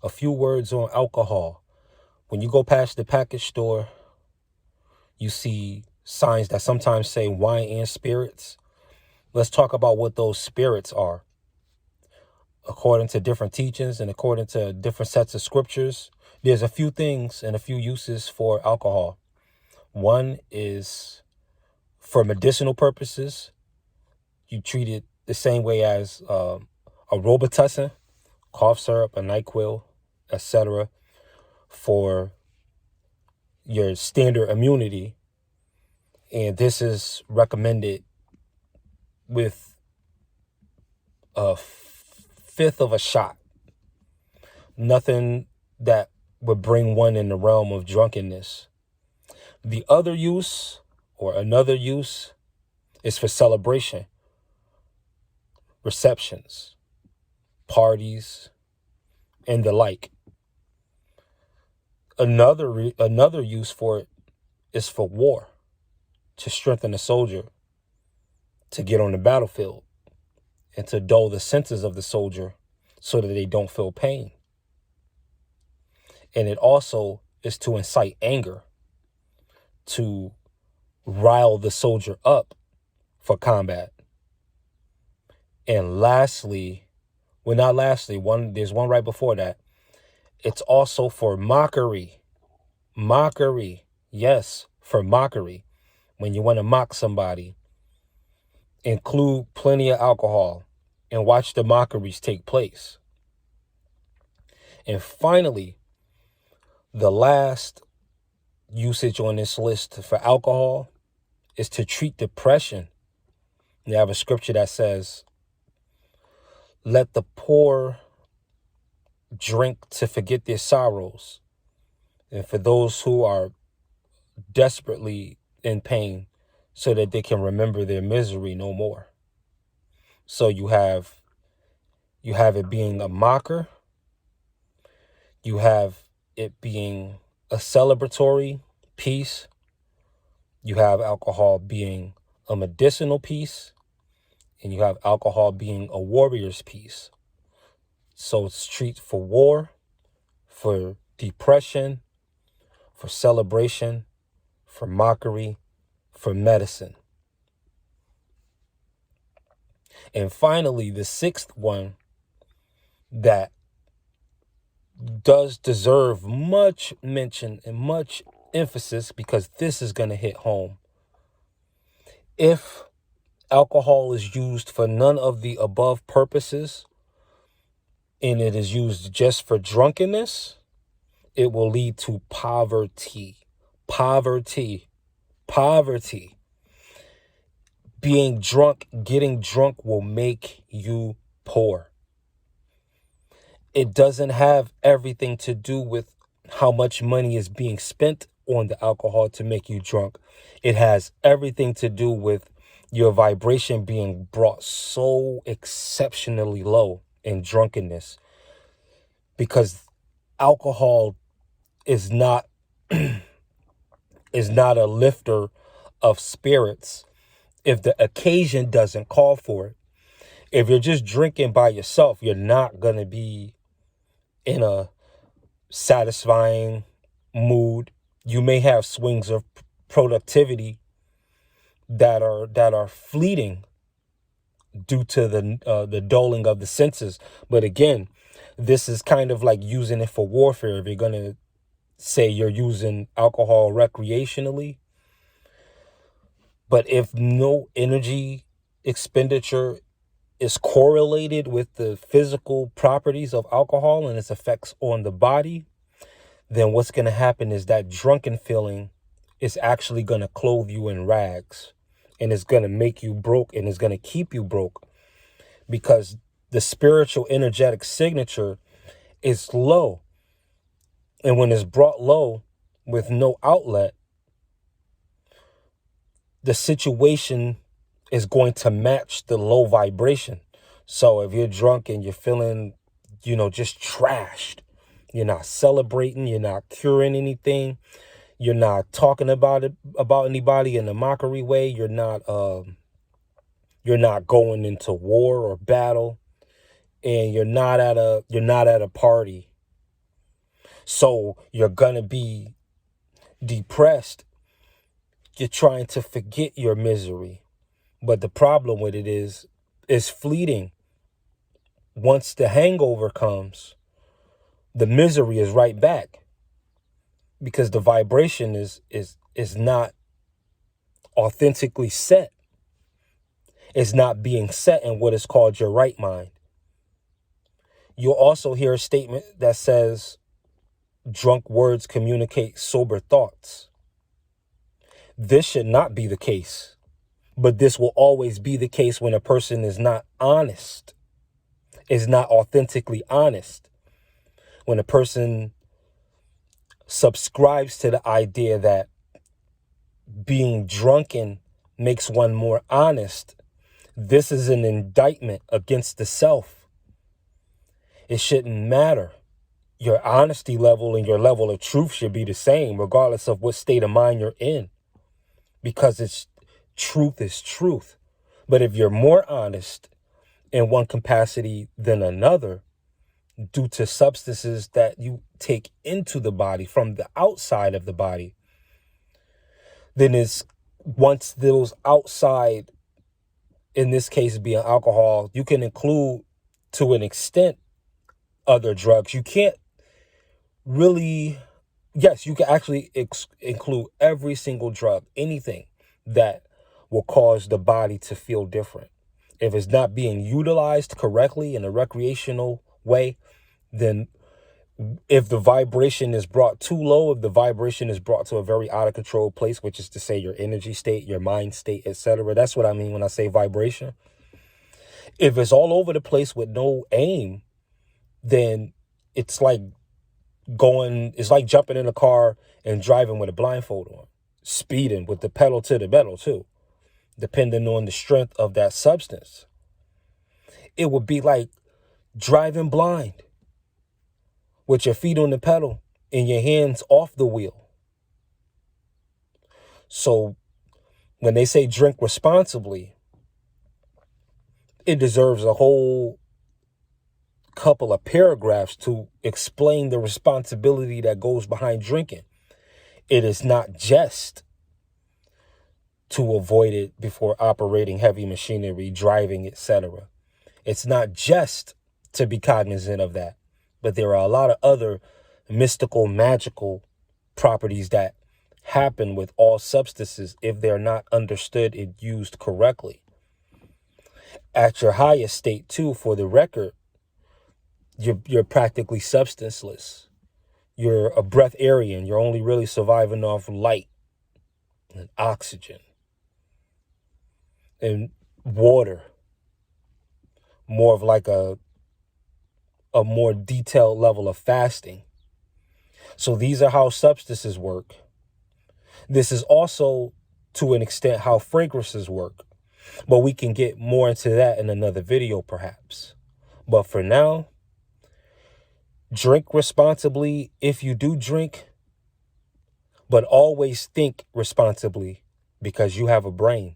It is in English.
A few words on alcohol. When you go past the package store, you see signs that sometimes say wine and spirits. Let's talk about what those spirits are. According to different teachings and according to different sets of scriptures, there's a few things and a few uses for alcohol. One is for medicinal purposes. You treat it the same way as a Robitussin, cough syrup, a NyQuil, etc. for your standard immunity. And this is recommended with a fifth of a shot. Nothing that would bring one in the realm of drunkenness. The other use, or another use, is for celebration, receptions, parties, and the like. Another use for it is for war, to strengthen a soldier, to get on the battlefield, and to dull the senses of the soldier so that they don't feel pain. And it also is to incite anger, to rile the soldier up for combat. And lastly, there's one right before that. It's also for mockery. Mockery. Yes, for mockery. When you want to mock somebody, include plenty of alcohol and watch the mockeries take place. And finally, the last usage on this list for alcohol is to treat depression. You have a scripture that says, let the poor drink to forget their sorrows. And for those who are desperately in pain, so that they can remember their misery no more. So you have it being a mocker. You have it being a celebratory piece. You have alcohol being a medicinal piece. And you have alcohol being a warrior's piece. So it's treat for war, for depression, for celebration, for mockery, for medicine. And finally, the sixth one that does deserve much mention and much emphasis, because this is going to hit home. If alcohol is used for none of the above purposes, and it is used just for drunkenness, it will lead to poverty. Poverty. Poverty. Being drunk, getting drunk will make you poor. It doesn't have everything to do with how much money is being spent on the alcohol to make you drunk. It has everything to do with your vibration being brought so exceptionally low in drunkenness, because alcohol is not a lifter of spirits if the occasion doesn't call for it. If you're just drinking by yourself, you're not going to be in a satisfying mood. You may have swings of productivity that are fleeting due to the dulling of the senses. But again, this is kind of like using it for warfare. If you're going to say you're using alcohol recreationally, but if no energy expenditure is correlated with the physical properties of alcohol and its effects on the body, then what's going to happen is that drunken feeling is actually going to clothe you in rags, and it's going to make you broke, and it's going to keep you broke, because the spiritual energetic signature is low. And when it's brought low with no outlet, the situation is going to match the low vibration. So if you're drunk and you're feeling, just trashed, you're not celebrating, you're not curing anything, you're not talking about anybody in a mockery way, you're not going into war or battle, and you're not at a party So you're going to be depressed. You're trying to forget your misery. But the problem with it is it's fleeting. Once the hangover comes, the misery is right back because the vibration is not authentically set. It's not being set in what is called your right mind. You'll also hear a statement that says, drunk words communicate sober thoughts. This should not be the case, but this will always be the case when a person is not honest, is not authentically honest. When a person subscribes to the idea that being drunken makes one more honest, this is an indictment against the self. It shouldn't matter. Your honesty level and your level of truth should be the same, regardless of what state of mind you're in, because it's truth is truth. But if you're more honest in one capacity than another, due to substances that you take into the body from the outside of the body, then it's once those outside, in this case being alcohol, you can include to an extent other drugs. You can't really, yes, you can actually include every single drug, anything that will cause the body to feel different. If it's not being utilized correctly in a recreational way, then if the vibration is brought too low, if the vibration is brought to a very out of control place, which is to say your energy state, your mind state, etc. That's what I mean when I say vibration. If it's all over the place with no aim, then it's like jumping in a car and driving with a blindfold on, speeding with the pedal to the metal too, depending on the strength of that substance. It would be like driving blind with your feet on the pedal and your hands off the wheel. So when they say drink responsibly, it deserves a whole couple of paragraphs to explain the responsibility that goes behind drinking. It is not just to avoid it before operating heavy machinery, driving, etc. It's not just to be cognizant of that, but there are a lot of other mystical, magical properties that happen with all substances if they're not understood and used correctly. At your highest state, too, for the record, you're practically substanceless. You're a breatharian. You're only really surviving off light and oxygen and water. More of like a more detailed level of fasting. So these are how substances work. This is also, to an extent, how fragrances work. But we can get more into that in another video, perhaps. But for now, drink responsibly if you do drink, but always think responsibly because you have a brain.